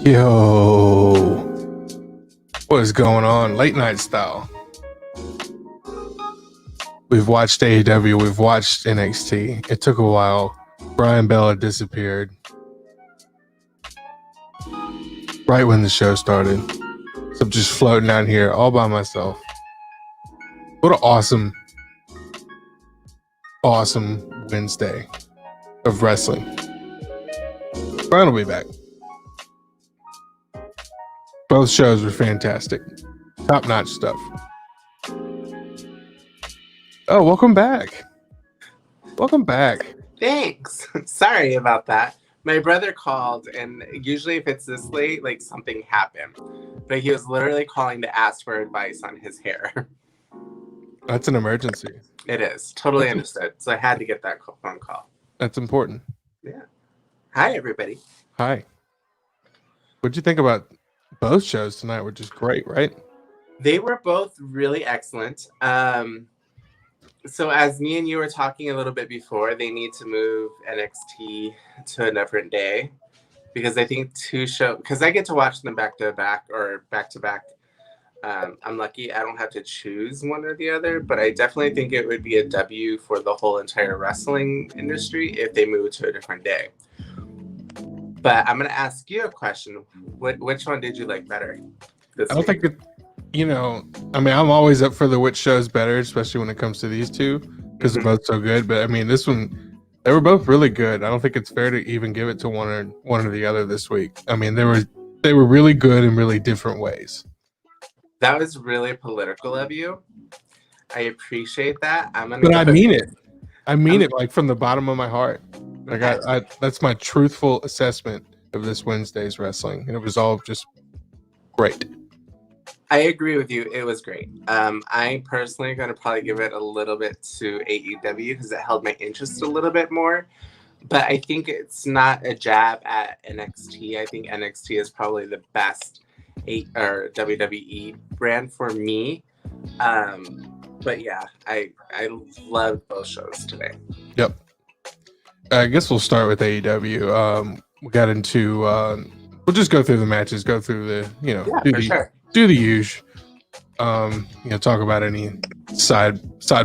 Yo, what is going on? Late night style. We've watched AEW, we've watched NXT. It took a while. Brian Bella disappeared right when the show started. So I'm just floating out here all by myself. What an awesome Wednesday of wrestling. Brian will be back. Both shows were fantastic. Top-notch stuff. Oh, welcome back. Welcome back. Thanks. Sorry about that. My brother called, and usually if it's this late, like something happened. But he was literally calling to ask for advice on his hair. That's an emergency. It is. Totally understood. So I had to get that phone call. That's important. Yeah. Hi, everybody. Hi. What'd you think about both shows tonight? Were just great, right? They were both really excellent. So as me and you were talking a little bit before, they need to move NXT to a different day because I think because I get to watch them back to back or back to back. I'm lucky I don't have to choose one or the other, but I definitely think it would be a W for the whole entire wrestling industry if they move to a different day. But I'm going to ask you a question. Which one did you like better? I don't think it, I'm always up for the which show's better, especially when it comes to these two, because they're both so good. But I mean, this one, they were both really good. I don't think it's fair to even give it to one or the other this week. I mean, they were really good in really different ways. That was really political of you. I appreciate that. I mean it. I mean it like from the bottom of my heart. Like I that's my truthful assessment of this Wednesday's wrestling, and it was all just great. I agree with you. It was great. I personally going to probably give it a little bit to AEW because it held my interest a little bit more. But I think it's not a jab at NXT. I think NXT is probably the best WWE brand for me. But yeah, I loved both shows today. Yep. I guess we'll start with AEW. We got into we'll just go through the matches, go through the do the usual. Talk about any side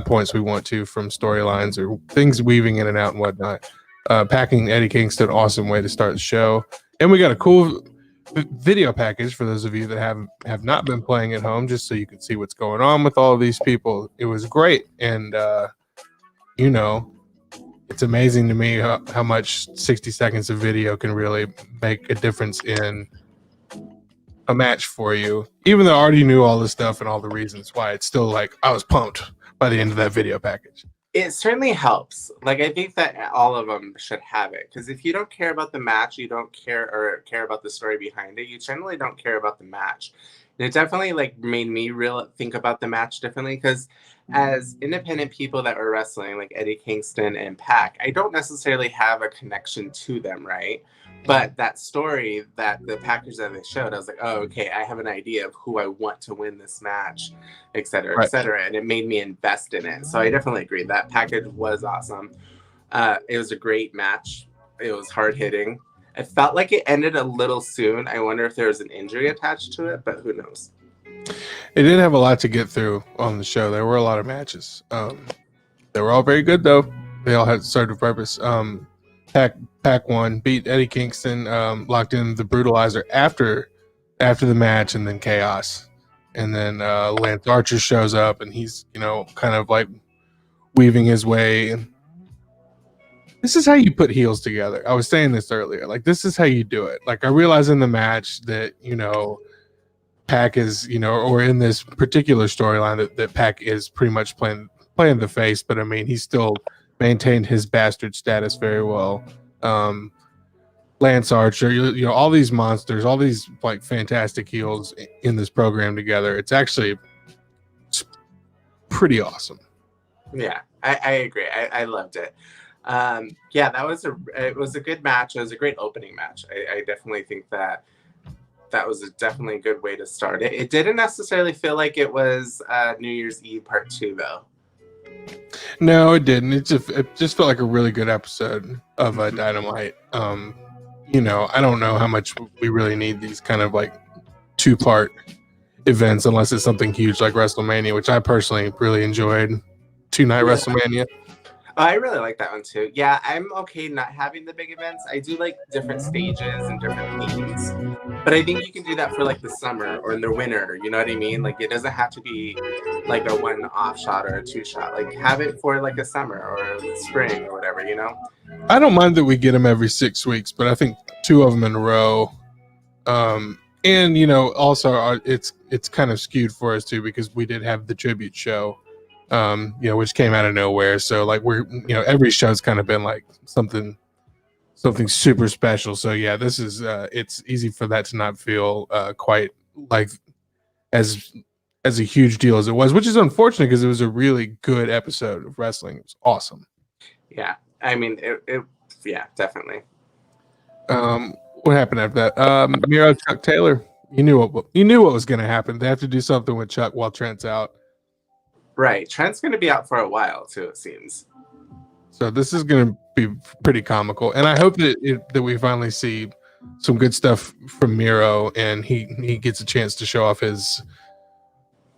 points we want to from storylines or things weaving in and out and whatnot. Packing Eddie Kingston, awesome way to start the show. And we got a cool video package for those of you that have not been playing at home, just so you can see what's going on with all of these people. It was great. And it's amazing to me how much 60 seconds of video can really make a difference in a match for you. Even though I already knew all the stuff and all the reasons why, it's still like I was pumped by the end of that video package. It certainly helps. Like, I think that all of them should have it. Because if you don't care about the match, you don't care about the story behind it, you generally don't care about the match. And it definitely made me think about the match differently. Because as independent people that were wrestling, like Eddie Kingston and Pac, I don't necessarily have a connection to them, right? But that story, that the package that they showed, I was like, oh, okay, I have an idea of who I want to win this match, et cetera, et cetera. And it made me invest in it. So I definitely agree. That package was awesome. It was a great match. It was hard hitting. I felt like it ended a little soon. I wonder if there was an injury attached to it, but who knows? It did have a lot to get through on the show. There were a lot of matches. They were all very good, though. They all had served a purpose. Pac won, beat Eddie Kingston, locked in the Brutalizer after the match, and then Chaos. And then Lance Archer shows up, and he's, kind of like weaving his way. And this is how you put heels together. I was saying this earlier. Like, this is how you do it. Like, I realize in the match that, Pac is, or in this particular storyline that Pac is pretty much playing the face, but I mean, he still maintained his bastard status very well. Lance Archer, all these monsters, all these like fantastic heels in this program together. It's actually pretty awesome. Yeah, I agree. I loved it. It was a good match. It was a great opening match. I definitely think that was definitely a good way to start it. It didn't necessarily feel like it was New Year's Eve Part 2, though. No, it didn't. It just felt like a really good episode of Dynamite. I don't know how much we really need these kind of like 2-part events unless it's something huge like WrestleMania, which I personally really enjoyed. 2-night WrestleMania. I really like that one too. Yeah, I'm okay not having the big events. I do like different stages and different themes, but I think you can do that for like the summer or in the winter. You know what I mean? Like, it doesn't have to be like a 1-off shot or a 2-shot. Like, have it for like a summer or spring or whatever. I don't mind that we get them every 6 weeks, but I think 2 of them in a row. And also it's kind of skewed for us too because we did have the tribute show. Which came out of nowhere. So like every show's kind of been like something super special. So yeah, this is it's easy for that to not feel quite like as a huge deal as it was, which is unfortunate because it was a really good episode of wrestling. It was awesome. Yeah, I mean yeah, definitely. What happened after that? Miro, Chuck Taylor. You knew what was going to happen. They have to do something with Chuck while Trent's out. Right. Trent's going to be out for a while, too, it seems. So this is going to be pretty comical. And I hope that we finally see some good stuff from Miro and he gets a chance to show off his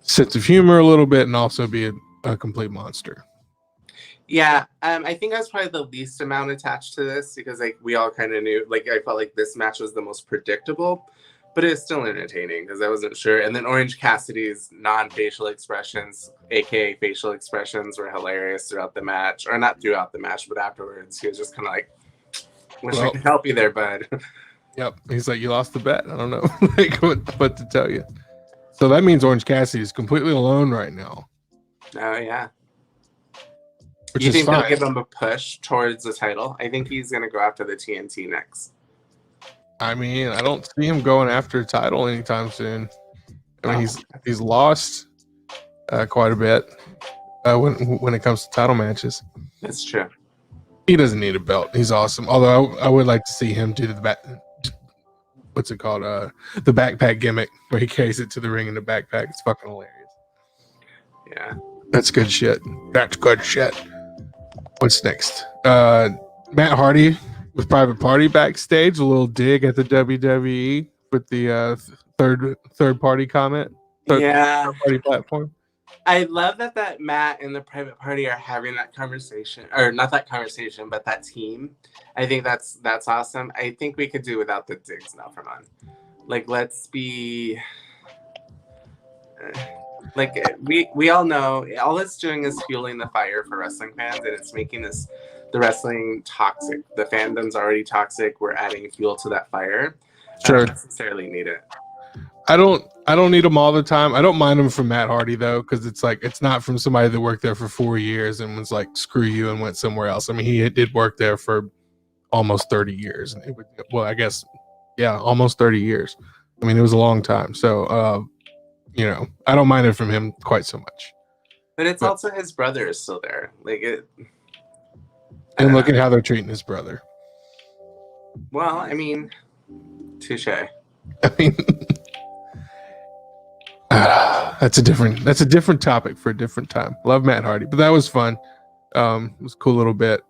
sense of humor a little bit and also be a complete monster. Yeah, I think that's probably the least amount attached to this because like we all kind of knew, like I felt like this match was the most predictable. But it's still entertaining because I wasn't sure. And then Orange Cassidy's non-facial expressions, aka facial expressions, were hilarious throughout the match. Or not throughout the match, but afterwards. He was just kind of like, wish I could help you there, bud. Yep. He's like, you lost the bet. I don't know like what to tell you. So that means Orange Cassidy is completely alone right now. Oh, yeah. Which you is think fine. they'll give him a push towards the title? I think he's going to go after the TNT next. I mean, I don't see him going after a title anytime soon. I mean, he's lost quite a bit when it comes to title matches. That's true. He doesn't need a belt. He's awesome. Although I would like to see him do the what's it called? The backpack gimmick where he carries it to the ring in the backpack. It's fucking hilarious. Yeah, that's good shit. That's good shit. What's next? Matt Hardy with Private Party backstage, a little dig at the WWE with the third party comment. Third party platform. I love that Matt and the Private Party are having that conversation, or not that conversation, but that team. I think that's awesome. I think we could do without the digs now from on. Like, let's be like we all know all it's doing is fueling the fire for wrestling fans, and it's making the wrestling toxic. The fandom's already toxic. We're adding fuel to that fire. Sure. I don't necessarily need it. I don't need them all the time. I don't mind them from Matt Hardy though, because it's like it's not from somebody that worked there for 4 years and was like screw you and went somewhere else. I mean, he did work there for almost 30 years. I guess almost 30 years. I mean, it was a long time. So I don't mind it from him quite so much. But also his brother is still there. Like it. And look at how they're treating his brother. Well, I mean, touche. I mean, that's a different topic for a different time. Love Matt Hardy, but that was fun. It was a cool little bit.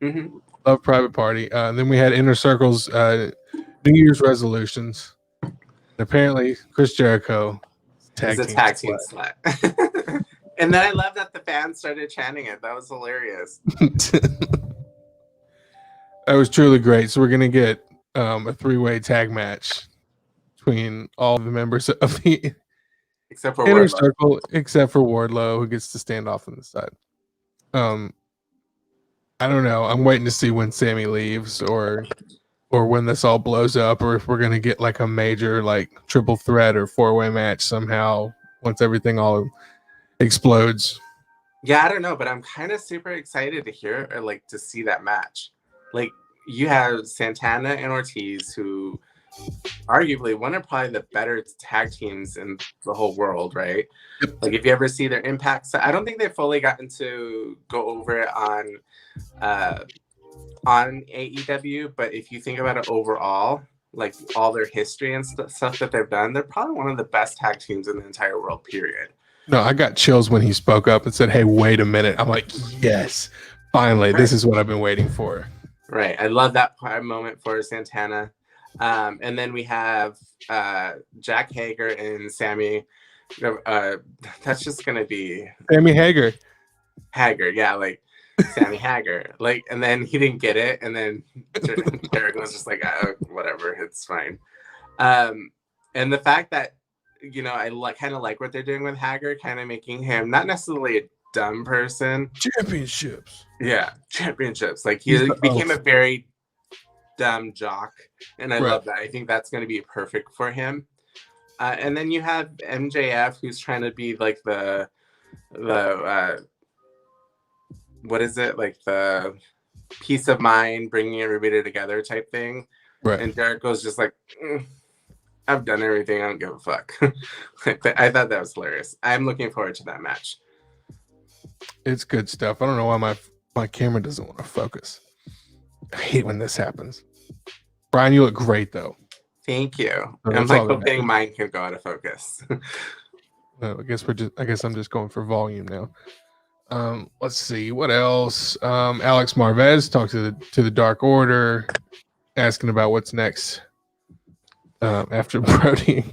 Mm-hmm. Love Private Party. Then we had Inner Circle's New Year's resolutions. And apparently, Chris Jericho is a tag team slut. And then I love that the fans started chanting it. That was hilarious. That was truly great. So we're gonna get a 3-way tag match between all the members of the except for inner Wardlow. circle, except for Wardlow, who gets to stand off on the side. I don't know. I'm waiting to see when Sammy leaves, or when this all blows up, or if we're gonna get like a major like triple threat or 4-way match somehow once everything all explodes. Yeah, I don't know, but I'm kind of super excited to hear or like to see that match. Like you have Santana and Ortiz, who arguably one of probably the better tag teams in the whole world, right? Yep. Like if you ever see their impact, so I don't think they've fully gotten to go over it on AEW, but if you think about it overall, like all their history and stuff that they've done, they're probably one of the best tag teams in the entire world, period. No, I got chills when he spoke up and said, "Hey, wait a minute." I'm like, yes, finally, this is what I've been waiting for. Right. I love that moment for Santana. And then we have Jack Hager and Sammy. That's just going to be... Sammy Hager. Hager, yeah, like Sammy Hager. Like, and then he didn't get it. And then Derek was just like, oh, whatever, it's fine. And the fact that, you know, I kind of like what they're doing with Hager, kind of making him not necessarily a dumb person. Championships. Yeah, championships. Like he became a very dumb jock, and I love that. I think that's going to be perfect for him. And then you have MJF, who's trying to be like the what is it, like the peace of mind, bringing everybody together type thing. Right. And Jericho's just like, I've done everything. I don't give a fuck. I thought that was hilarious. I'm looking forward to that match. It's good stuff. I don't know why my camera doesn't want to focus. I hate when this happens. Bryan, you look great though. Thank you. I'm like hoping mine can go out of focus. I guess I'm just going for volume now. Let's see what else. Alex Marvez talked to the Dark Order, asking about what's next after Brody.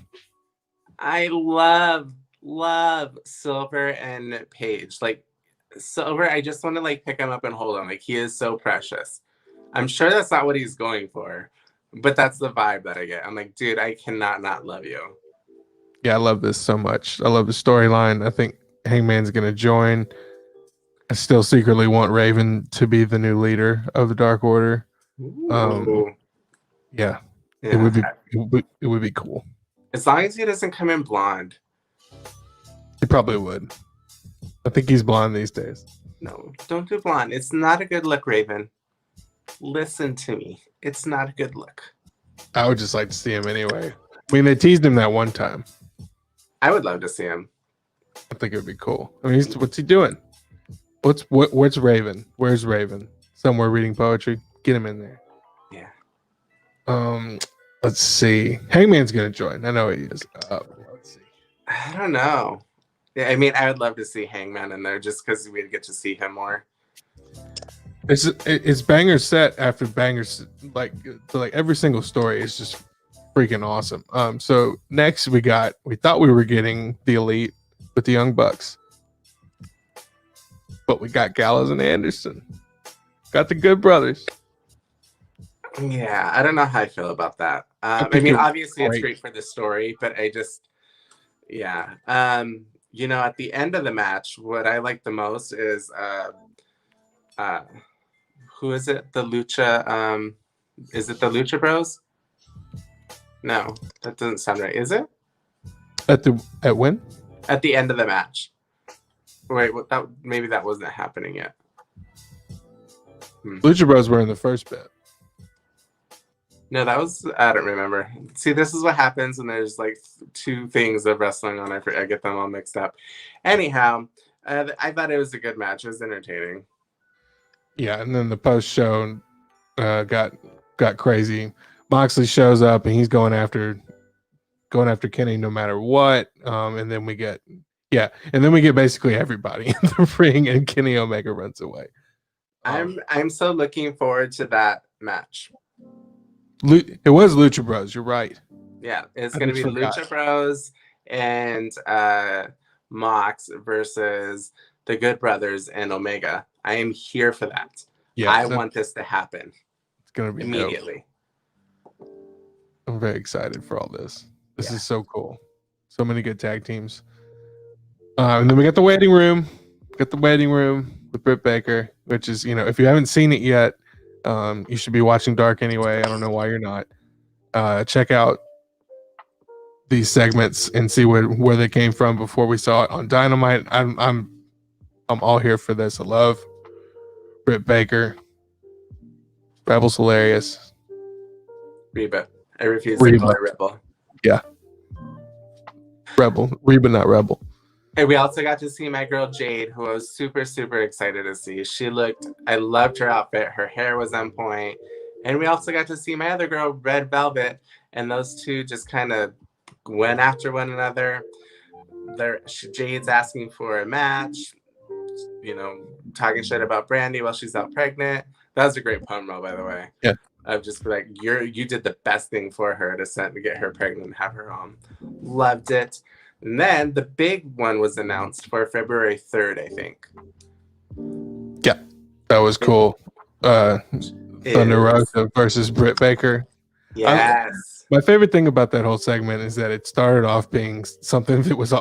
I love Silver and Paige. Like Silver, I just want to like pick him up and hold him. Like he is so precious. I'm sure that's not what he's going for, but that's the vibe that I get. I'm like, dude, I cannot not love you. Yeah, I love this so much. I love the storyline. I think Hangman's gonna join. I still secretly want Raven to be the new leader of the Dark Order. Yeah. It would be cool. As long as he doesn't come in blonde. He probably would. I think he's blonde these days. No, don't do blonde. It's not a good look, Raven. Listen to me. It's not a good look. I would just like to see him anyway. I mean, they teased him that one time. I would love to see him. I think it would be cool. I mean, what's he doing? What's Raven? Where's Raven? Somewhere reading poetry. Get him in there. Yeah. Let's see. Hangman's gonna join. I know he is. Let's see. I don't know. Yeah, I mean, I would love to see Hangman in there just because we'd get to see him more. It's banger set after bangers. Like every single story is just freaking awesome. So next we thought we were getting the Elite with the Young Bucks, but we got Gallows and Anderson. Got the Good Brothers. Yeah, I don't know how I feel about that. I mean, obviously it's great for the story, but I just, yeah. You know, at the end of the match, what I like the most is, who is it? The Lucha, is it the Lucha Bros? No, that doesn't sound right. Is it? At when? At the end of the match. Wait, maybe that wasn't happening yet. Lucha Bros were in the first bit. No, that was, I don't remember. See, this is what happens when there's like two things of wrestling on. I get them all mixed up. Anyhow, I thought it was a good match. It was entertaining. Yeah, and then the post show got crazy. Moxley shows up and he's going after Kenny no matter what. And then we get basically everybody in the ring, and Kenny Omega runs away. I'm so looking forward to that match. It was Lucha Bros. You're right. Yeah, it's going to be Lucha Bros and Mox versus the Good Brothers and Omega. I am here for that. Yeah, I want this to happen. It's going to be immediately. Dope. I'm very excited for all this. This is so cool. So many good tag teams. And then we got the waiting room. Got the waiting room with Britt Baker, which is, if you haven't seen it yet, you should be watching Dark anyway. I don't know why you're not. Check out these segments and see where they came from before we saw it on Dynamite. I'm all here for this. I love Britt Baker. Rebel's hilarious. Reba. I refuse to call her Rebel. Yeah. Rebel. Reba, not Rebel. And we also got to see my girl Jade, who I was super, super excited to see. I loved her outfit. Her hair was on point. And we also got to see my other girl, Red Velvet. And those two just kind of went after one another. Jade's asking for a match, talking shit about Brandy while she's out pregnant. That was a great promo, by the way. Yeah. Of just like, you did the best thing for her to get her pregnant and have her home. Loved it. And then the big one was announced for February 3rd, I think. Yeah, that was cool. Thunder Rosa versus Britt Baker. Yes. My favorite thing about that whole segment is that it started off being something that was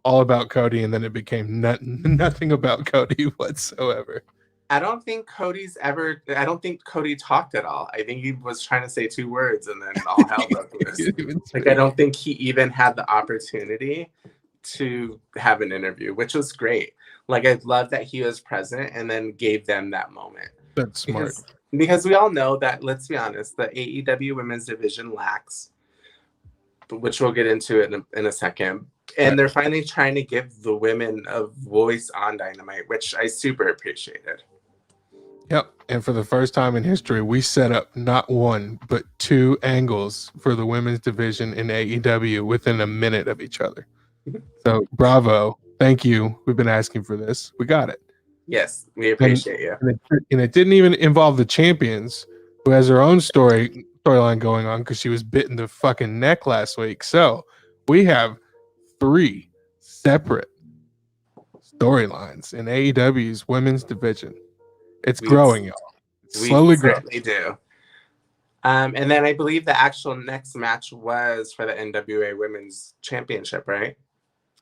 all about Cody, and then it became nothing about Cody whatsoever. I don't think Cody talked at all. I think he was trying to say 2 words and then all hell broke loose. Like, I don't think he even had the opportunity to have an interview, which was great. Like, I love that he was present and then gave them that moment. That's smart. Because we all know that, let's be honest, the AEW women's division lacks, which we'll get into in a second. And they're finally trying to give the women a voice on Dynamite, which I super appreciated. Yep. And for the first time in history, we set up not 1, but 2 angles for the women's division in AEW within a minute of each other. So bravo. Thank you. We've been asking for this. We got it. Yes, we appreciate you. And it didn't even involve the champions, who has her own storyline going on because she was bit in the fucking neck last week. So we have 3 separate storylines in AEW's women's division. It's growing, y'all. It's slowly growing. We do. And then I believe the actual next match was for the NWA Women's Championship, right?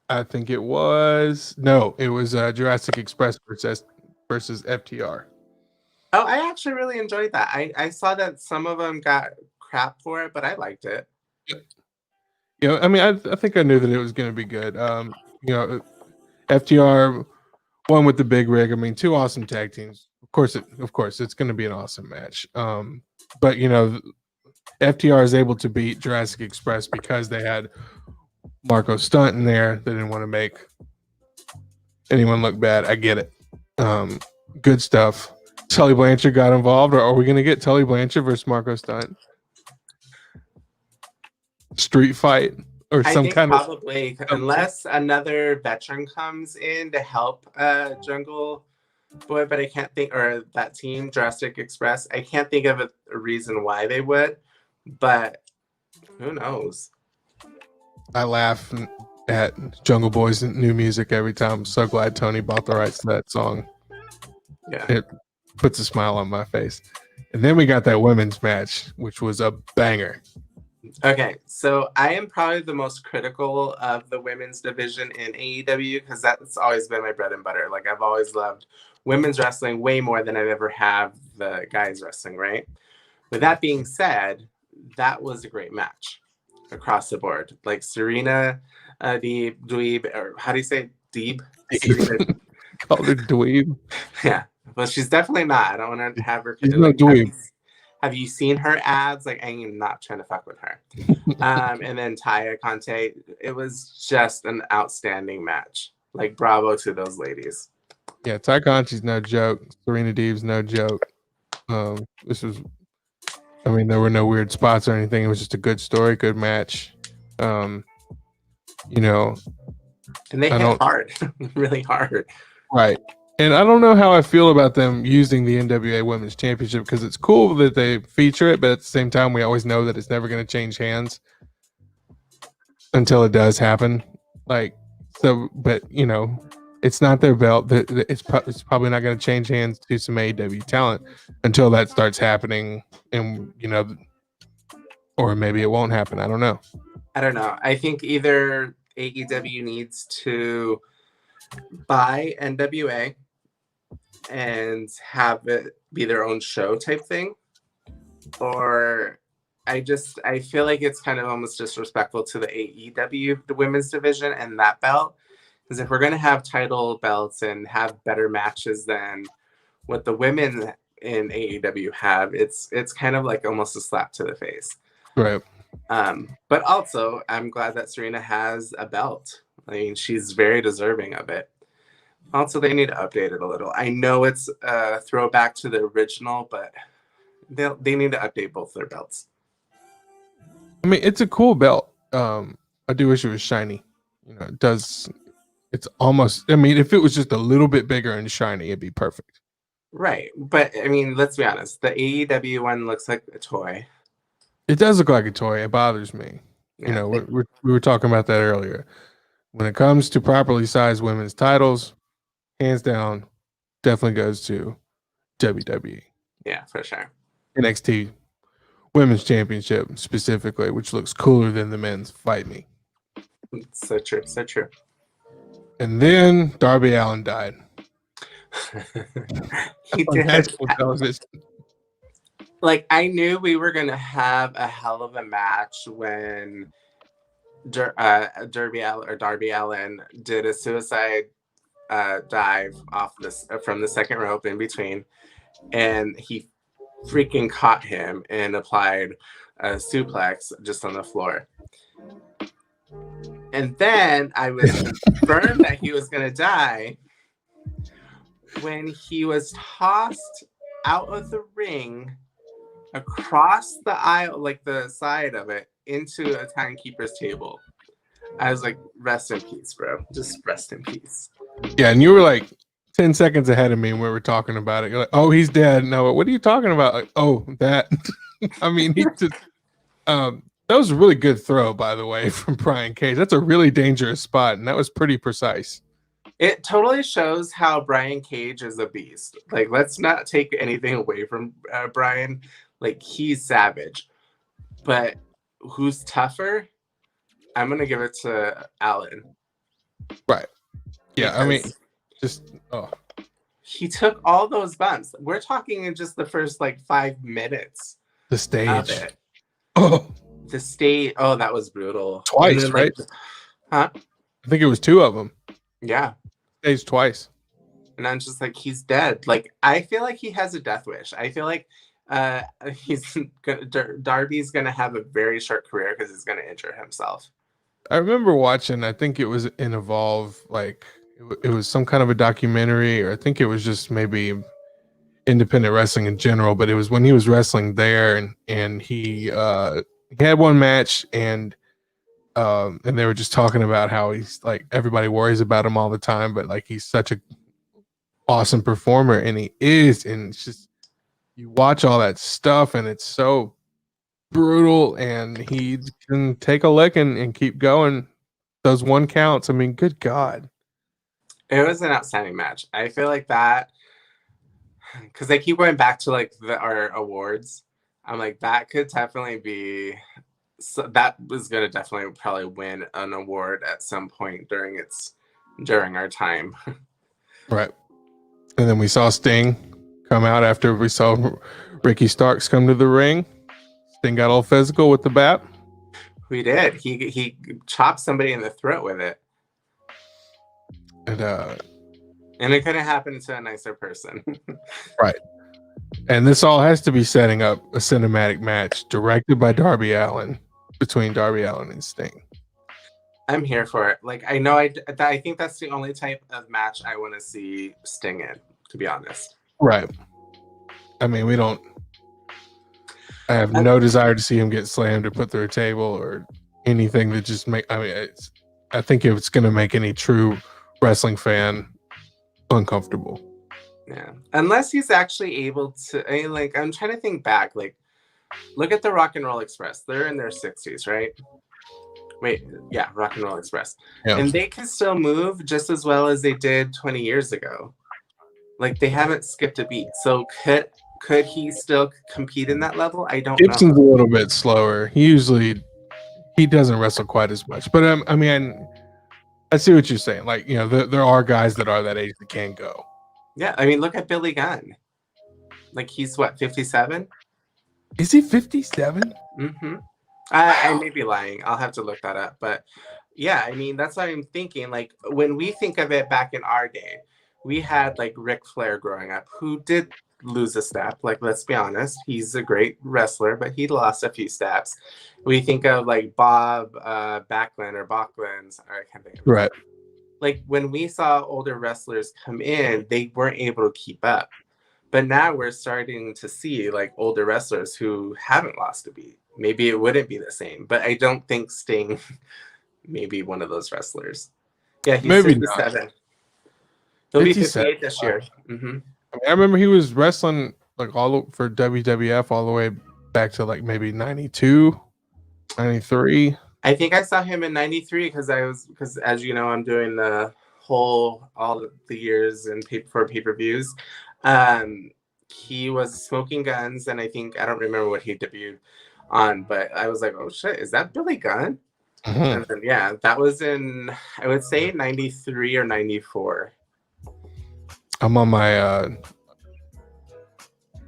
I think it was. No, it was Jurassic Express versus FTR. Oh, I actually really enjoyed that. I saw that some of them got crap for it, but I liked it. I mean, I think I knew that it was going to be good. FTR won with the big rig. I mean, 2 awesome tag teams. Of course, it's going to be an awesome match. But FTR is able to beat Jurassic Express because they had Marco Stunt in there. They didn't want to make anyone look bad. I get it. Good stuff. Tully Blanchard got involved. Or are we going to get Tully Blanchard versus Marco Stunt? Street fight or some kind of probably, unless another veteran comes in to help Jungle Boy, but I can't think, or that team, Jurassic Express. I can't think of a reason why they would, but who knows? I laugh at Jungle Boy's new music every time. I'm so glad Tony bought the rights to that song. Yeah. It puts a smile on my face. And then we got that women's match, which was a banger. Okay, so I am probably the most critical of the women's division in AEW because that's always been my bread and butter. Like, I've always loved women's wrestling way more than I've ever have the guys wrestling, right? With that being said, that was a great match across the board. Like, Serena Dweeb, or how do you say Deeb? Called her Dweeb. Yeah, well, she's definitely not. I don't want to have her. She's no Dweeb. Have you seen her ads? Like, I am not trying to fuck with her. And then Taya Conte, it was just an outstanding match. Like, bravo to those ladies. Yeah, Taya Conte's no joke. Serena Deeb's no joke. This was, I mean, there were no weird spots or anything. It was just a good story, good match. And they hit hard, really hard. Right. And I don't know how I feel about them using the NWA Women's Championship because it's cool that they feature it, but at the same time, we always know that it's never going to change hands until it does happen. Like, so, but you know, it's not their belt. It's probably not going to change hands to some AEW talent until that starts happening, and you know, or maybe it won't happen. I don't know. I think either AEW needs to buy NWA and have it be their own show type thing, or I feel like it's kind of almost disrespectful to the AEW, the women's division, and that belt. Because if we're going to have title belts and have better matches than what the women in AEW have, it's kind of like almost a slap to the face. Right. But also, I'm glad that Serena has a belt. I mean, she's very deserving of it. Also, they need to update it a little. I know it's a throwback to the original, but they need to update both their belts. I mean, it's a cool belt. I do wish it was shiny. You know, it does. It's almost. I mean, if it was just a little bit bigger and shiny, it'd be perfect. Right, but I mean, let's be honest. The AEW one looks like a toy. It does look like a toy. It bothers me. Yeah, you know, we were talking about that earlier. When it comes to properly sized women's titles, hands down, definitely goes to WWE. Yeah, for sure. NXT Women's Championship specifically, which looks cooler than the men's. Fight me. So true. So true. And then Darby Allin died. He did. Like, I knew we were going to have a hell of a match when Darby Allin did a suicide dive off this from the second rope in between, and he freaking caught him and applied a suplex just on the floor. And then I was confirmed that he was going to die when he was tossed out of the ring across the aisle, like the side of it, into a timekeeper's table. I was like, rest in peace, bro. Just rest in peace. Yeah, and you were like 10 seconds ahead of me when we were talking about it. You're like, oh, he's dead. No, what are you talking about? Like, oh, that. I mean, he just, that was a really good throw, by the way, from Brian Cage. That's a really dangerous spot, and that was pretty precise. It totally shows how Brian Cage is a beast. Like, let's not take anything away from Brian. Like, he's savage. But who's tougher? I'm going to give it to Allin. Right. Yeah, I mean, just, he took all those bumps. We're talking in just the first, like, 5 minutes. The stage. Of it. Oh. The stage. Oh, that was brutal. Twice, then, right? Huh? I think it was 2 of them. Yeah. Staged twice. And I'm just like, he's dead. Like, I feel like he has a death wish. I feel like Darby's going to have a very short career because he's going to injure himself. I remember watching, I think it was in Evolve, like, it was some kind of a documentary, or I think it was just maybe independent wrestling in general, but it was when he was wrestling there, and he had one match, and they were just talking about how he's like, everybody worries about him all the time, but like, he's such a awesome performer, and he is, and it's just, you watch all that stuff and it's so brutal, and he can take a lick and keep going. Those 1 counts, I mean, good God. It was an outstanding match. I feel like that, because they keep going back to like our awards. I'm like, that could definitely be, so that was going to definitely probably win an award at some point during our time. Right. And then we saw Sting come out after we saw Ricky Starks come to the ring. Sting got all physical with the bat. We did. He chopped somebody in the throat with it. And it could have happened to a nicer person. Right. And this all has to be setting up a cinematic match directed by Darby Allin, between Darby Allin and Sting. I'm here for it. Like, I know I think that's the only type of match I want to see Sting in, to be honest. Right. I mean, I have no desire to see him get slammed or put through a table or anything that just I think it's going to make any true wrestling fan uncomfortable. Yeah, unless he's actually able to. I mean, like, I'm trying to think back. Like, look at the Rock and Roll Express. They're in their 60s, right? Wait, yeah, Rock and Roll Express, Yeah. and they can still move just as well as they did 20 years ago. Like, they haven't skipped a beat. So could he still compete in that level? I don't Gibson's know. a little bit slower. He doesn't wrestle quite as much. But I mean, I see what you're saying. Like, you know, there are guys that are that age that can go. Yeah, I mean, look at Billy Gunn. Like, he's what, 57? Is he 57? Mm-hmm. I may be lying. I'll have to look that up. But yeah, I mean, that's what I'm thinking. Like, when we think of it back in our day, we had like Ric Flair growing up, who did lose a step. Like, let's be honest, he's a great wrestler, but he lost a few steps. We think of like Bob Backlund or Backlund, or I can't think of it. Right. Like, when we saw older wrestlers come in, they weren't able to keep up. But now we're starting to see like older wrestlers who haven't lost a beat. Maybe it wouldn't be the same, but I don't think Sting may be one of those wrestlers. Yeah, he's Maybe 57. not. He'll be 58 this year. Mm-hmm. I mean, I remember he was wrestling like for WWF all the way back to like maybe 92, 93. I think I saw him in 93 because as you know, I'm doing the whole all the years and for pay-per-views. He was Smoking Guns, and I don't remember what he debuted on, but I was like, oh shit, is that Billy Gunn? Mm-hmm. And then, yeah, that was in, I would say 93 or 94. I'm on my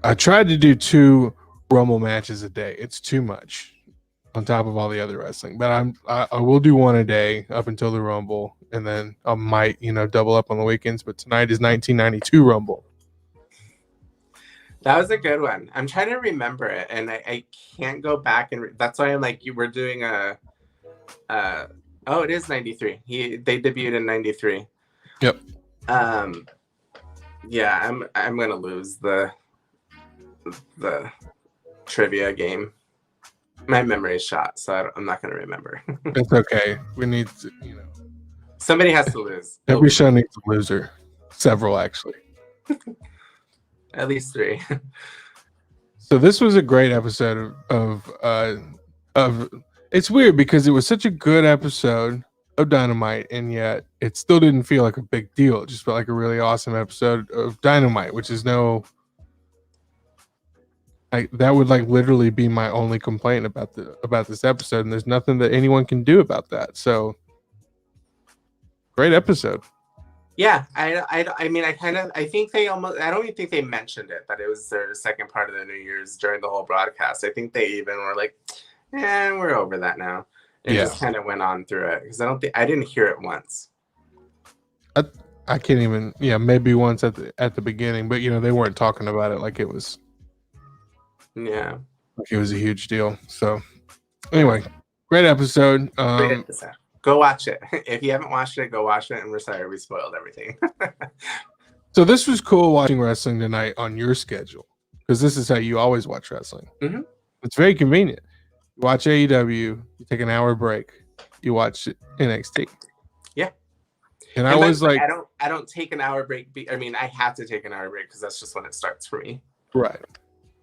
I tried to do 2 Rumble matches a day. It's too much on top of all the other wrestling, but I will do one a day up until the Rumble, and then I might, you know, double up on the weekends. But tonight is 1992 Rumble. That was a good one. I'm trying to remember it, and I can't go back, and that's why I'm like, you were doing a oh, it is 93. They debuted in 93. Yep. Yeah, I'm gonna lose the trivia game. My memory is shot, so I'm not gonna remember. It's okay. We need to, you know, somebody has to lose. every show needs a loser. Several, actually. At least 3. So this was a great episode of it's weird because it was such a good episode of Dynamite, and yet it still didn't feel like a big deal. It just felt like a really awesome episode of Dynamite, which is that would like literally be my only complaint about this episode, and there's nothing that anyone can do about that. So great episode. Yeah, I mean, I think they almost, I don't even think they mentioned it, that it was their second part of the New Year's during the whole broadcast. I think they even were like, we're over that now. And just kind of went on through it, because I didn't hear it once. I can't even, maybe once at the beginning, but you know, they weren't talking about it like it was. Yeah. Like it was a huge deal. So anyway, great episode. Great episode. Go watch it. If you haven't watched it, go watch it. And we're sorry we spoiled everything. So this was cool watching wrestling tonight on your schedule, because this is how you always watch wrestling. Mm-hmm. It's very convenient. You watch AEW, you take an hour break, you watch NXT. Yeah. And I was like, I don't take an hour break. I mean, I have to take an hour break because that's just when it starts for me. Right.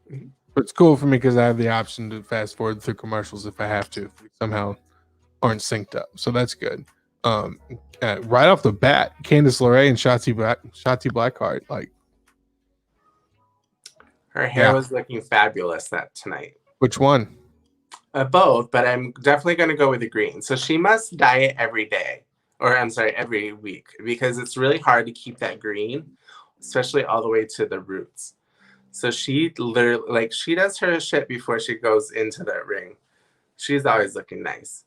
Mm-hmm. But it's cool for me because I have the option to fast forward through commercials if I have to, if we somehow aren't synced up. So that's good. Right off the bat, Candice LeRae and Shotzi Blackheart, like, her hair was looking fabulous tonight. Which one? Both, but I'm definitely going to go with the green. So she must dye it every day, or I'm sorry, every week, because it's really hard to keep that green, especially all the way to the roots. So she literally, like, she does her shit before she goes into the ring. She's always looking nice.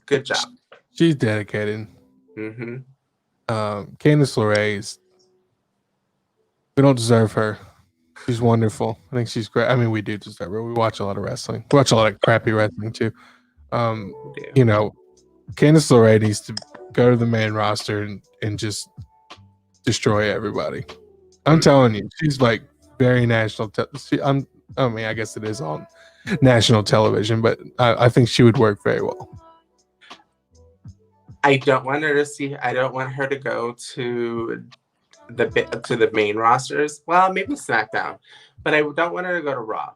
Good job. She's dedicated. Mm-hmm. Candice LeRae, we don't deserve her. She's wonderful. I think she's great. I mean, we do deserve her. We watch a lot of wrestling. We watch a lot of crappy wrestling too. You know, Candice LeRae needs to go to the main roster and just destroy everybody. I'm telling you, she's like very national. I mean, I guess it is on national television, but I think she would work very well. I don't want her to go to to the main rosters. Well, maybe SmackDown, but I don't want her to go to Raw.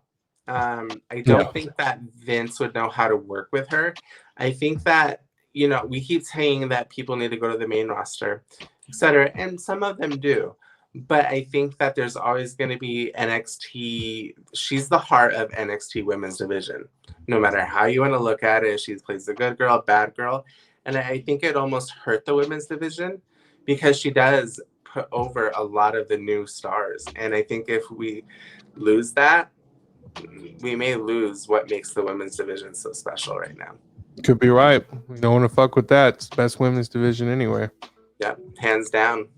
I don't think that Vince would know how to work with her. I think that, you know, we keep saying that people need to go to the main roster, etc., and some of them do. But I think that there's always going to be NXT. She's the heart of NXT women's division. No matter how you want to look at it, she plays the good girl, bad girl. And I think it almost hurt the women's division because she does put over a lot of the new stars. And I think if we lose that, we may lose what makes the women's division so special right now. Could be right. We don't want to fuck with that. It's the best women's division anyway. Yeah, hands down.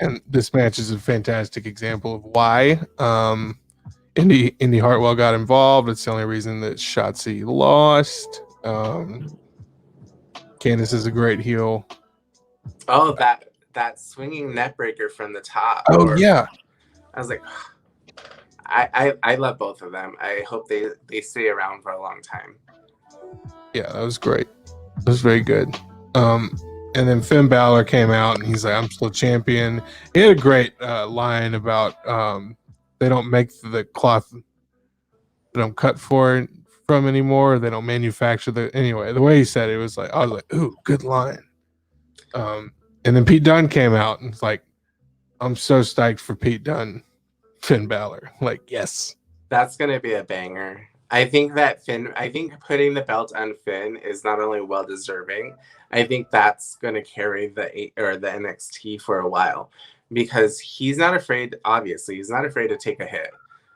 And this match is a fantastic example of why Indy Hartwell got involved. It's the only reason that Shotzi lost. Candice is a great heel. Oh, that swinging net breaker from the top. Oh yeah. I was like, I love both of them. I hope they stay around for a long time. Yeah, that was great. That was very good. And then Finn Balor came out and he's like, I'm still champion. He had a great line about they don't make the cloth, they don't cut from anymore. They don't manufacture anyway. The way he said it was like, I was like, ooh, good line. And then Pete Dunne came out and it's like, I'm so stoked for Pete Dunne, Finn Balor. Like, yes. That's gonna be a banger. I think putting the belt on Finn is not only well deserving. I think that's going to carry the NXT for a while because he's not afraid. Obviously, he's not afraid to take a hit.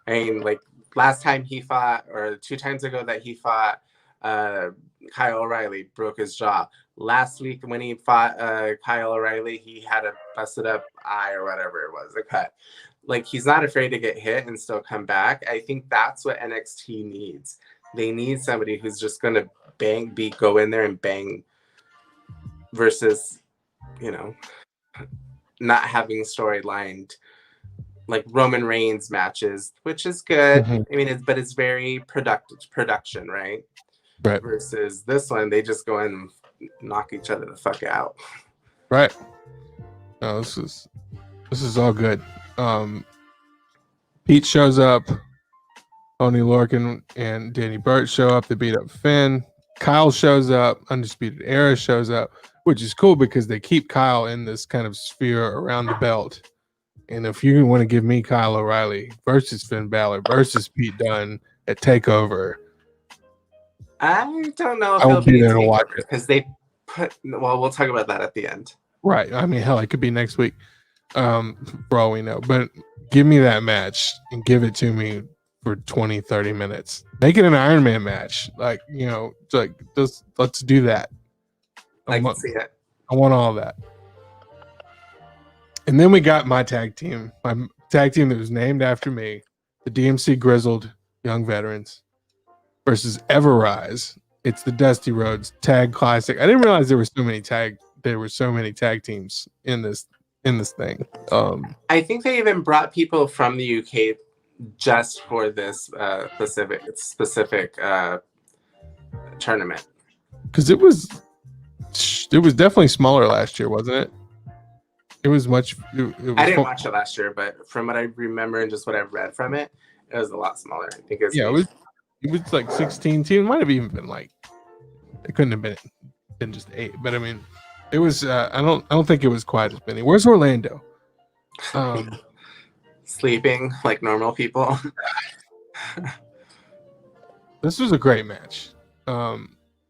I mean, like last time he fought, or 2 times ago that he fought, Kyle O'Reilly broke his jaw. Last week when he fought Kyle O'Reilly, he had a busted up eye or whatever it was, a cut. Like, he's not afraid to get hit and still come back. I think that's what NXT needs. They need somebody who's just going to go in there and bang versus, you know, not having storylined like Roman Reigns matches, which is good. Mm-hmm. I mean, it's very production, right? Right. Versus this one, they just go in and knock each other the fuck out. Right. No, this is all good. Pete shows up. Tony Lorcan and Danny Burch show up. They beat up Finn. Kyle shows up. Undisputed Era shows up, which is cool because they keep Kyle in this kind of sphere around the belt. And if you want to give me Kyle O'Reilly versus Finn Balor versus Pete Dunne at TakeOver, I don't know if I will be there to watch it because they put. Well, we'll talk about that at the end. Right. I mean, hell, it could be next week. For all we know, but give me that match and give it to me for 20-30 minutes. Make it an Iron Man match, like, you know, like let's do that. I can see it. I want all that. And then we got my tag team that was named after me, the DMC Grizzled Young Veterans versus Everrise. It's the Dusty Rhodes Tag Classic. I didn't realize there were so many tag teams in this thing. I think they even brought people from the UK just for this specific tournament. Because it was definitely smaller last year, wasn't it? It was much. I didn't watch it last year, but from what I remember and just what I've read from it, it was a lot smaller. I think it was like 16 teams. It might have even been like, it couldn't have been just 8, but I mean, it was. I don't think it was quite as many. Where's Orlando? Sleeping like normal people. This was a great match. I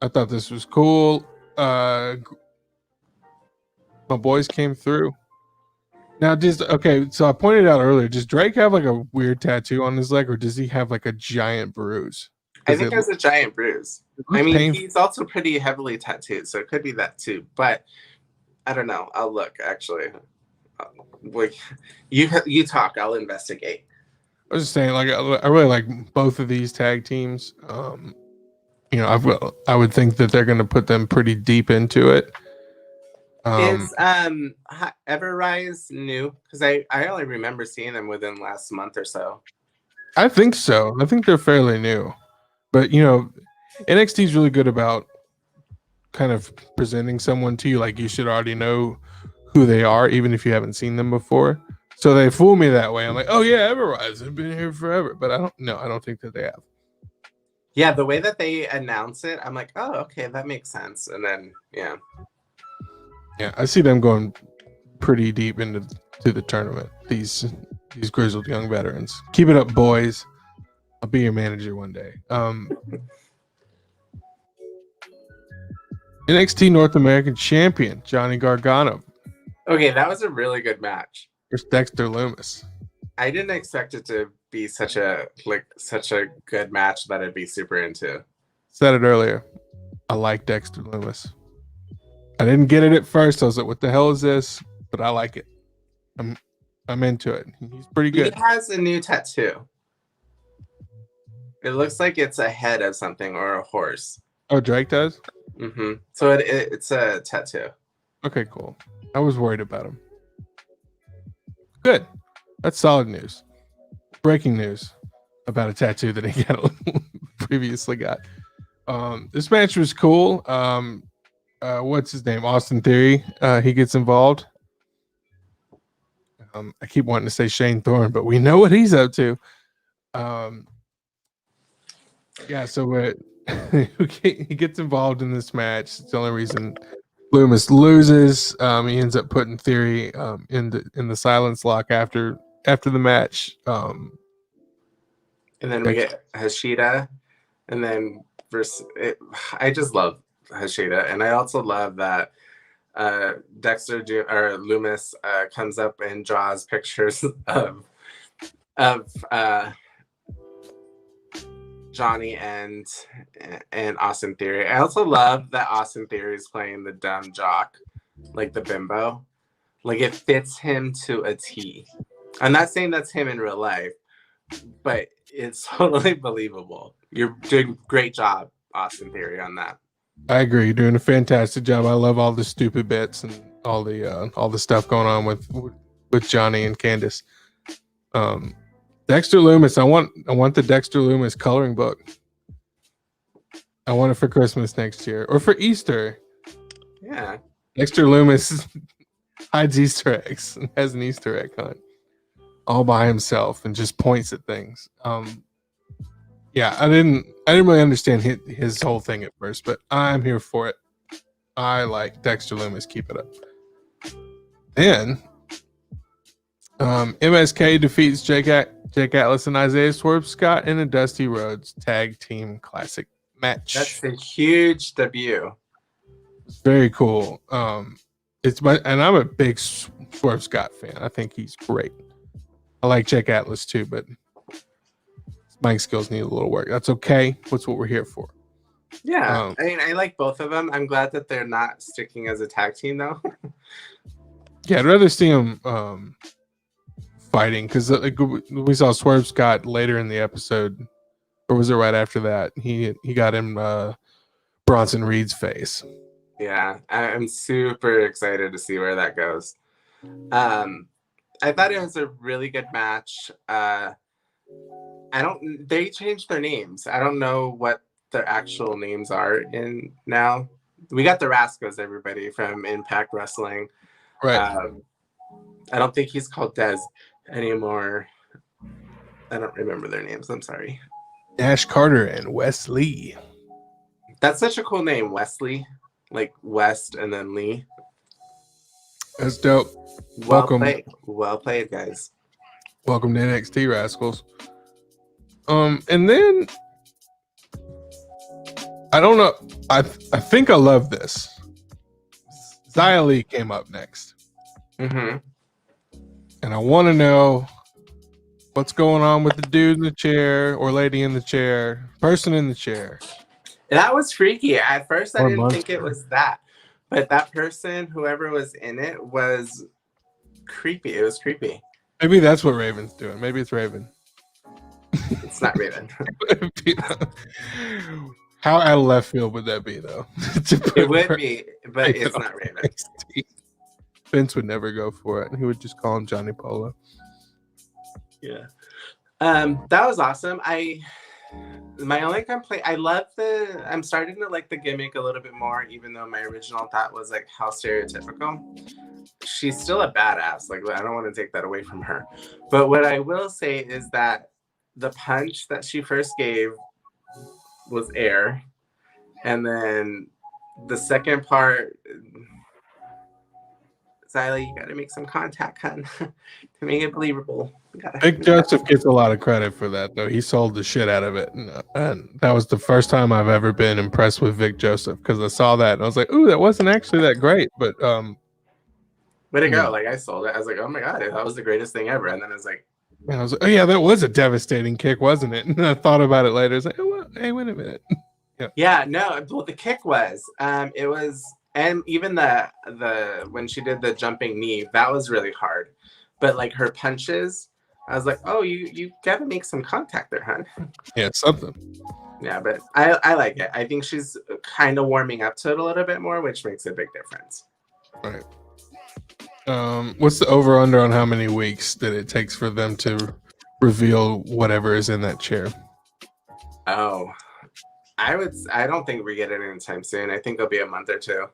thought this was cool. My boys came through. Now, so I pointed out earlier, does Drake have like a weird tattoo on his leg, or does he have like a giant bruise? I think he has a giant bruise. I mean, he's also pretty heavily tattooed, so it could be that too. But I don't know. I'll look, actually. You talk. I'll investigate. I was just saying, like, I really like both of these tag teams. You know, I would think that they're going to put them pretty deep into it. Is Everrise new? Because I only remember seeing them within last month or so. I think so. I think they're fairly new. But, you know, NXT is really good about kind of presenting someone to you like you should already know who they are, even if you haven't seen them before. So they fool me that way. I'm like, oh yeah, Everrise have been here forever, but I don't think that they have. Yeah, the way that they announce it, I'm like, oh, okay, that makes sense. And then yeah, I see them going pretty deep into the tournament. These grizzled young veterans. Keep it up, boys. I'll be your manager one day. NXT North American Champion Johnny Gargano. Okay, that was a really good match. There's Dexter Lumis. I didn't expect it to be such a good match that I'd be super into. Said it earlier. I like Dexter Lumis. I didn't get it at first. I was like, what the hell is this? But I like it. I'm into it. He's pretty good. He has a new tattoo. It looks like it's a head of something or a horse. Oh, Drake does? Mm-hmm. So it's a tattoo. Okay, cool. I was worried about him. Good. That's solid news. Breaking news about a tattoo that he previously got. This match was cool. What's his name? Austin Theory. He gets involved. I keep wanting to say Shane Thorne, but we know what he's up to. So he gets involved in this match. It's the only reason Lumis loses. He ends up putting Theory in the silence lock after the match. And then we get Hashida, and then I just love Hashida, and I also love that Dexter or Lumis comes up and draws pictures of Johnny and Austin Theory. I also love that Austin Theory is playing the dumb jock, like the bimbo. Like it fits him to a T. I'm not saying that's him in real life, but it's totally believable. You're doing a great job, Austin Theory, on that. I agree. You're doing a fantastic job. I love all the stupid bits and all the stuff going on with Johnny and Candace. Dexter Lumis. I want the Dexter Lumis coloring book. I want it for Christmas next year or for Easter. Yeah. Dexter Lumis hides Easter eggs and has an Easter egg hunt all by himself and just points at things. I didn't really understand his whole thing at first, but I'm here for it. I like Dexter Lumis. Keep it up. Then MSK defeats Jake Atlas and Isaiah Swerve Scott in a Dusty Rhodes Tag Team Classic match. That's a huge debut. It's very cool. I'm a big Swerve Scott fan. I think he's great. I like Jake Atlas too, but mic skills need a little work. That's okay. That's what we're here for. Yeah, I like both of them. I'm glad that they're not sticking as a tag team though. Yeah, I'd rather see them fighting because we saw Swerve Scott later in the episode, or was it right after that? He got him Bronson Reed's face. Yeah, I'm super excited to see where that goes. I thought it was a really good match. They changed their names. I don't know what their actual names are in now. We got the Rascals, everybody, from Impact Wrestling. Right. I don't think he's called Dez anymore. I don't remember their names. I'm sorry. Nash Carter and Wes Lee. That's such a cool name, Wesley. Like West and then Lee. That's dope. Welcome. Well played, guys. Welcome to NXT, Rascals. And then I don't know. I think I love this. Xia Li came up next. Mm-hmm. And I want to know what's going on with the dude in the chair or lady in the chair, person in the chair. That was freaky. At first, I didn't think it was that. But that person, whoever was in it, was creepy. It was creepy. Maybe that's what Raven's doing. Maybe it's Raven. It's not Raven. How out of left field would that be, though? It would be, but it's not Raven. Vince would never go for it. He would just call him Johnny Polo. Yeah. That was awesome. My only complaint, I'm starting to like the gimmick a little bit more, even though my original thought was like how stereotypical. she's still a badass. Like, I don't want to take that away from her. But what I will say is that the punch that she first gave was air. And then the second part, Xylee, you got to make some contact, hun, to make it believable. Vic Joseph gets a lot of credit for that, though. He sold the shit out of it. And that was the first time I've ever been impressed with Vic Joseph, because I saw that and I was like, ooh, that wasn't actually that great. But way to go. Like, I sold it. I was like, oh my God, that was the greatest thing ever. And then I was like, oh yeah, that was a devastating kick, wasn't it? And I thought about it later. I was like, oh, well, hey, wait a minute. Yeah, no, well, the kick was, it was, and even the when she did the jumping knee, that was really hard. But like her punches, I was like, oh, you got to make some contact there, hun. Yeah, something. Yeah, but I like it. I think she's kind of warming up to it a little bit more, which makes a big difference. Right. What's the over under on how many weeks that it takes for them to reveal whatever is in that chair? Oh, I don't think we get it anytime soon. I think it'll be a month or two.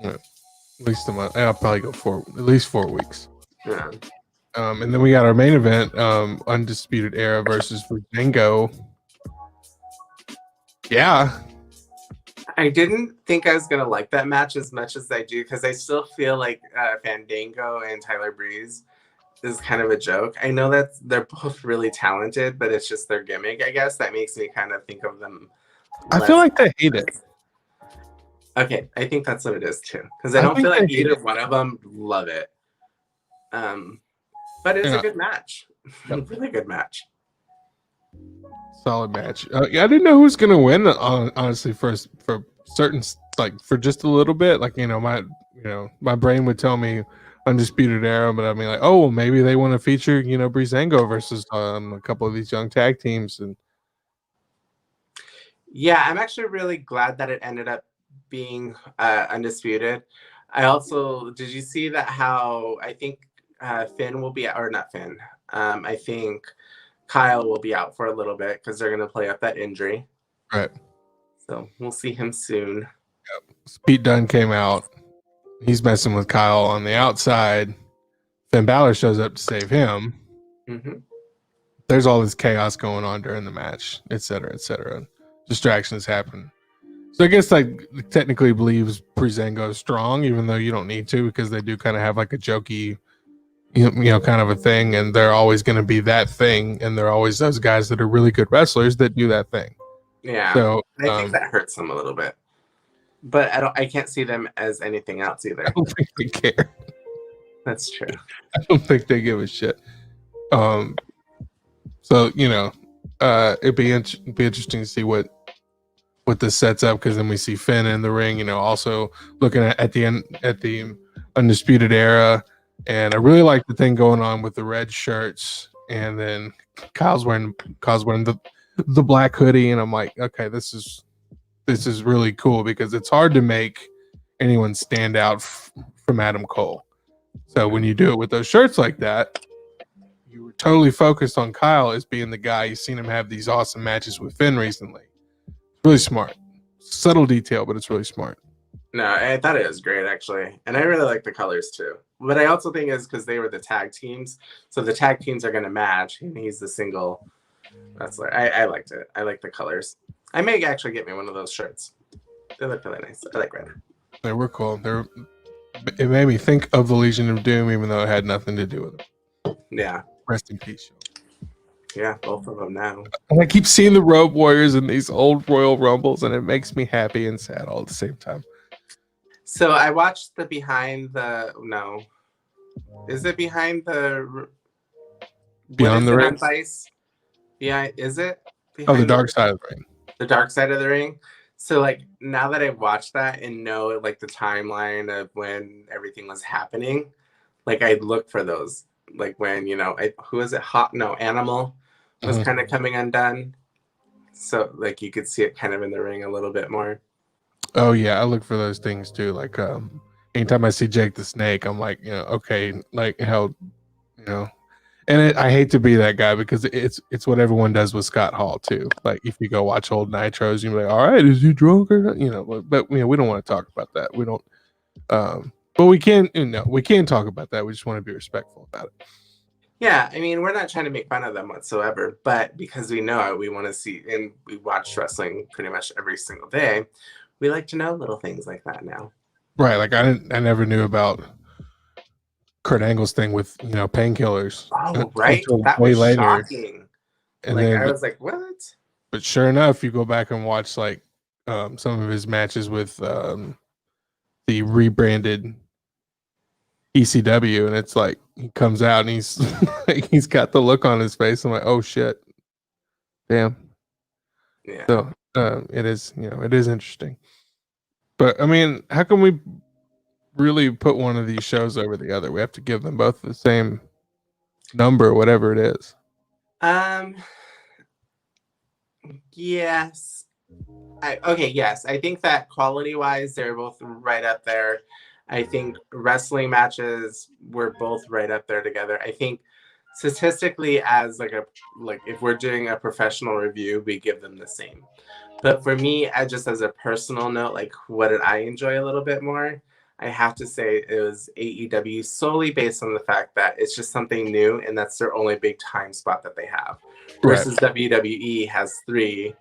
Yeah, at least a month. I'll probably go at least 4 weeks. Yeah. And then we got our main event, Undisputed Era versus Fandango. Yeah. I didn't think I was going to like that match as much as I do, because I still feel like Fandango and Tyler Breeze is kind of a joke. I know that they're both really talented, but it's just their gimmick, I guess, that makes me kind of think of them. I feel like they hate it. Okay, I think that's what it is too, because I don't feel like either one of them love it. But it's a good match. Yep. Really good match. Solid match. Yeah, I didn't know who was gonna win. Honestly, for certain, like for just a little bit, like my brain would tell me Undisputed Era, but I mean, like, oh, well, maybe they want to feature Breezango versus a couple of these young tag teams. And yeah, I'm actually really glad that it ended up being Undisputed. I also, did you see that how I think Finn will be, or not Finn, I think Kyle will be out for a little bit because they're going to play up that injury. Right. So we'll see him soon. Yep. Pete Dunne came out. He's messing with Kyle on the outside. Finn Balor shows up to save him. Mm-hmm. There's all this chaos going on during the match, et cetera, et cetera. Distractions happen. So I guess technically believes Breezango is strong, even though you don't need to, because they do kind of have like a jokey, kind of a thing, and they're always going to be that thing, and they're always those guys that are really good wrestlers that do that thing. Yeah. So I think that hurts them a little bit, but I can't see them as anything else either. I don't think they care. That's true. I don't think they give a shit. So it'd be interesting to see what this sets up, because then we see Finn in the ring, also looking at the Undisputed Era, and I really like the thing going on with the red shirts, and then Kyle's wearing the black hoodie, and I'm like, okay, this is really cool, because it's hard to make anyone stand out from Adam Cole. So when you do it with those shirts like that, you were totally focused on Kyle as being the guy. You've seen him have these awesome matches with Finn recently. Really smart. Subtle detail, but it's really smart. No, I thought it was great, actually. And I really like the colors, too. But I also think it's because they were the tag teams. So the tag teams are going to match, and he's the single wrestler. I liked it. I like the colors. I may actually get me one of those shirts. They look really nice. I like red. They were cool. It made me think of the Legion of Doom, even though it had nothing to do with it. Yeah. Rest in peace. Yeah, both of them now. And I keep seeing the Road Warriors in these old Royal Rumbles, and it makes me happy and sad all at the same time. So I watched the behind the... No. Is it behind the... Beyond the Ring? Yeah, is it? The dark side of the ring. The dark side of the ring. So, now that I've watched that and know, the timeline of when everything was happening, I'd look for those. When, who is it? Animal was kind of coming undone. So, you could see it kind of in the ring a little bit more. Oh, yeah. I look for those things, too. Anytime I see Jake the Snake, I'm like, okay, how, and I hate to be that guy, because it's what everyone does with Scott Hall, too. If you go watch old Nitros, you're like, all right, is he drunk or not? But we don't want to talk about that. We don't, But we can't talk about that. We just want to be respectful about it. Yeah, I mean, we're not trying to make fun of them whatsoever, but because we know it, we want to see, and we watch wrestling pretty much every single day. We like to know little things like that now. Right, like I never knew about Kurt Angle's thing with painkillers. Oh, right, Until that way was later, shocking. and Like then I was like, what? but sure enough, you go back and watch like some of his matches with the rebranded ECW, and it's like he comes out and he's he's got the look on his face. I'm like, oh shit, damn. Yeah. So it is it is interesting, but I mean, how can we really put one of these shows over the other? We have to give them both the same number, whatever it is. Yes. Yes. I think that quality-wise, they're both right up there. I think wrestling matches were both right up there together. I think statistically, as like if we're doing a professional review, we give them the same. But for me, just as a personal note, like what did I enjoy a little bit more? I have to say it was AEW solely based on the fact that it's just something new and that's their only big time spot that they have. Versus WWE has 3,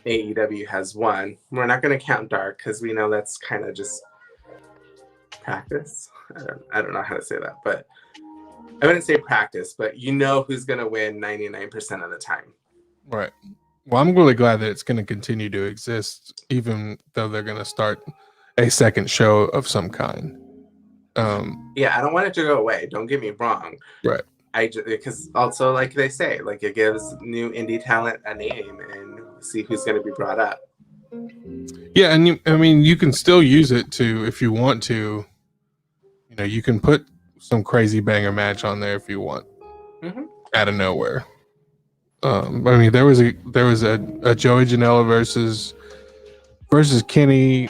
AEW has 1. We're not going to count Dark because we know that's kind of just practice. I don't know how to say that, but I wouldn't say practice, but you know who's going to win 99% of the time. Right. Well, I'm really glad that it's going to continue to exist, even though they're going to start a second show of some kind. Yeah, I don't want it to go away. Don't get me wrong. Right. Because also, like they say, like it gives new indie talent a name and see who's going to be brought up. Yeah, and I mean, you can still use it to, if you want to, you can put some crazy banger match on there if you want, out of nowhere. I mean, there was a Joey Janela versus Kenny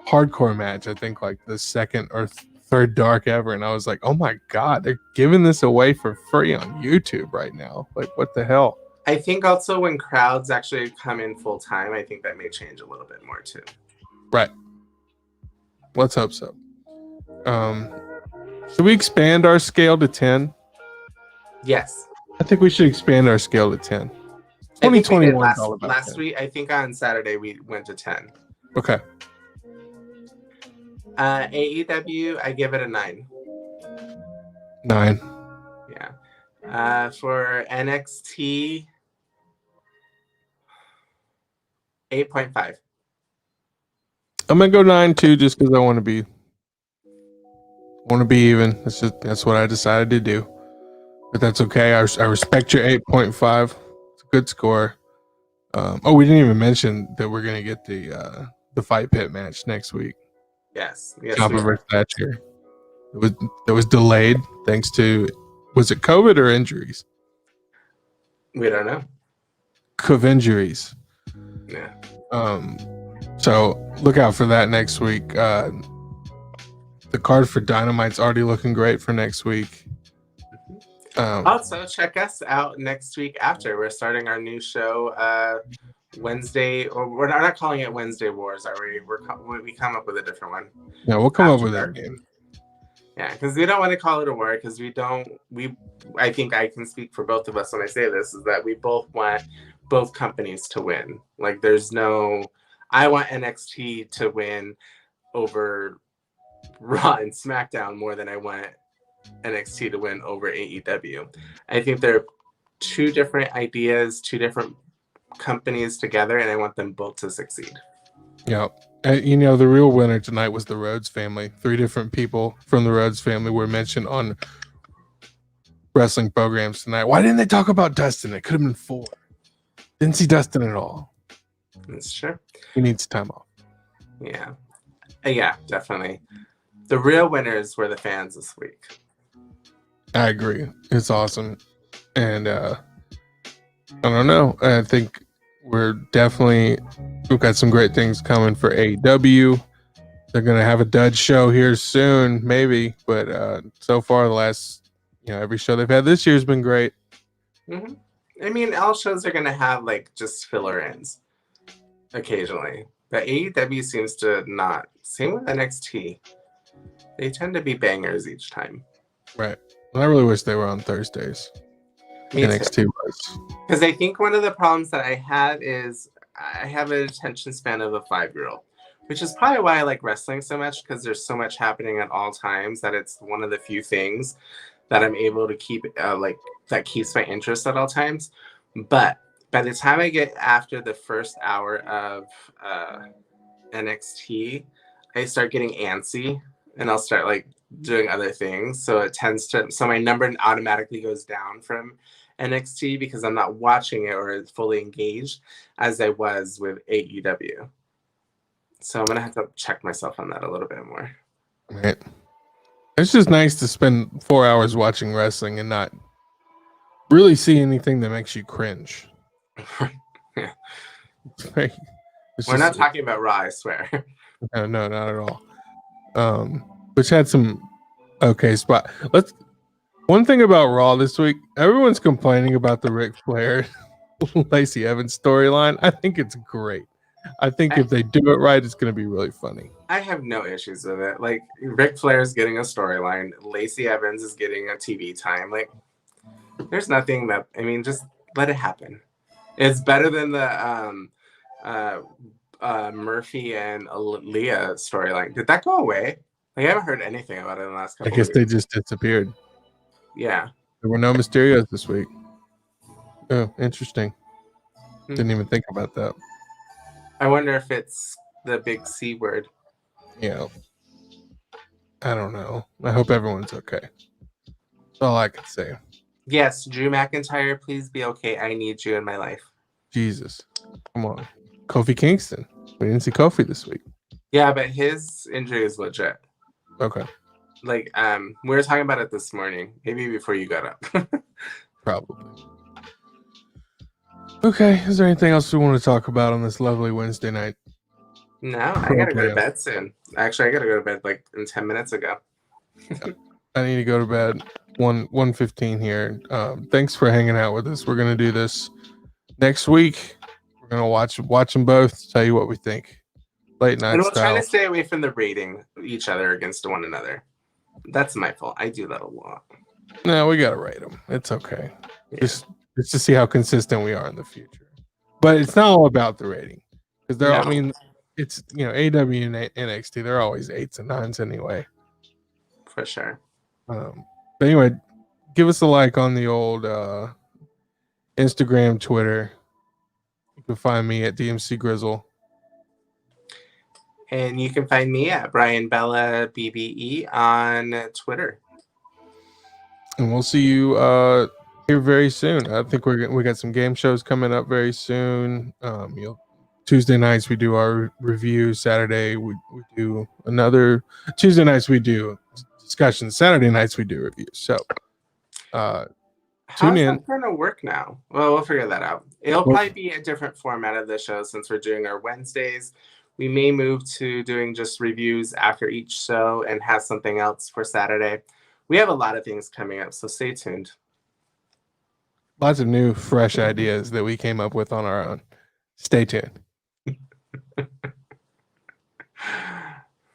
hardcore match. I think like the second or third Dark ever, and I was like, oh my god, they're giving this away for free on YouTube right now. Like, what the hell? I think also when crowds actually come in full time, I think that may change a little bit more too. Right. Let's hope so. Should we expand our scale to 10? Yes. I think we should expand our scale to 10. 2021 last week. I think on Saturday we went to 10. Okay. AEW, I give it a 9. 9. Yeah. For NXT, 8.5. I'm gonna go 9 too, just because I want to be even. That's what I decided to do. But that's okay. I respect your 8.5. It's a good score. We didn't even mention that we're gonna get the Fight Pit match next week. Yes. Ciampa versus Thatcher. It was delayed thanks to, was it COVID or injuries? We don't know. Injuries. Yeah. So look out for that next week. The card for Dynamite's already looking great for next week. Also, check us out next week after. We're starting our new show Wednesday, or we're not calling it Wednesday Wars, are we? We come up with a different one. Yeah, we'll come up with that name. Yeah, because we don't want to call it a war, because I think I can speak for both of us when I say this, is that we both want both companies to win. Like I want NXT to win over Raw and SmackDown more than I want NXT to win over AEW. I think they're 2 different ideas, 2 different companies together, and I want them both to succeed. Yeah. The real winner tonight was the Rhodes family. 3 different people from the Rhodes family were mentioned on wrestling programs tonight. Why didn't they talk about Dustin? It could have been 4. Didn't see Dustin at all. That's true. He needs time off. Yeah. Yeah, definitely. The real winners were the fans this week. I agree. It's awesome. And I don't know. I think we've got some great things coming for AEW. They're going to have a dud show here soon, maybe. But so far, the last, every show they've had this year has been great. Mm-hmm. I mean, all shows are going to have like just filler ends occasionally. But AEW seems to not. Same with NXT. They tend to be bangers each time. Right. I really wish they were on Thursdays. Me NXT too. was. Because I think one of the problems that I had is I have an attention span of a 5-year-old, which is probably why I like wrestling so much, because there's so much happening at all times that it's one of the few things that I'm able to keep that keeps my interest at all times. But by the time I get after the first hour of NXT, I start getting antsy and I'll start like doing other things. So my number automatically goes down from NXT because I'm not watching it or fully engaged as I was with AEW. So I'm gonna have to check myself on that a little bit more. Right. It's just nice to spend 4 hours watching wrestling and not really see anything that makes you cringe. Yeah. Like, We're not talking about Raw, I swear. No, not at all. Which had some okay spot. One thing about Raw this week, everyone's complaining about the Ric Flair Lacey Evans storyline. I think it's great. I think if they do it right, it's going to be really funny. I have no issues with it. Like, Ric Flair is getting a storyline. Lacey Evans is getting a TV time. Like, there's nothing that, I mean, just let it happen. It's better than the Murphy and Leah storyline. Did that go away? Like, I haven't heard anything about it in the last couple I guess of weeks. they just disappeared. Yeah. There were no Mysterios this week. Oh, interesting. Didn't even think about that. I wonder if it's the big C word. Yeah. I don't know. I hope everyone's okay. That's all I can say. Yes, Drew McIntyre, please be okay. I need you in my life. Jesus. Come on. Kofi Kingston. We didn't see Kofi this week. Yeah, but his injury is legit. Okay. Like, we were talking about it this morning, maybe before you got up. Probably. Okay. Is there anything else we want to talk about on this lovely Wednesday night? No, I gotta go to bed soon. Actually, I gotta go to bed like in 10 minutes ago. I need to go to bed. 1:15 here. Thanks for hanging out with us. We're gonna do this next week. We're gonna watch them both. Tell you what we think. Late night and we'll style. try to stay away from the rating each other against one another. That's my fault. I do that a lot. No, we gotta rate them. It's okay. Yeah. Just to see how consistent we are in the future. But it's not all about the rating because they're. No. I mean, it's AW and NXT. They're always 8s and 9s anyway. For sure. But anyway, give us a like on the old Instagram, Twitter. You can find me at DMC Grizzle. And you can find me at Bryan Bella BBE on Twitter. And we'll see you here very soon. I think we got some game shows coming up very soon. Tuesday nights we do our review. Saturday we do another. Tuesday nights we do discussions. Saturday nights we do reviews. So tune in. How's that gonna work now? Well, we'll figure that out. It'll probably be a different format of the show since we're doing our Wednesdays. We may move to doing just reviews after each show and have something else for Saturday. We have a lot of things coming up, so stay tuned. Lots of new, fresh ideas that we came up with on our own. Stay tuned.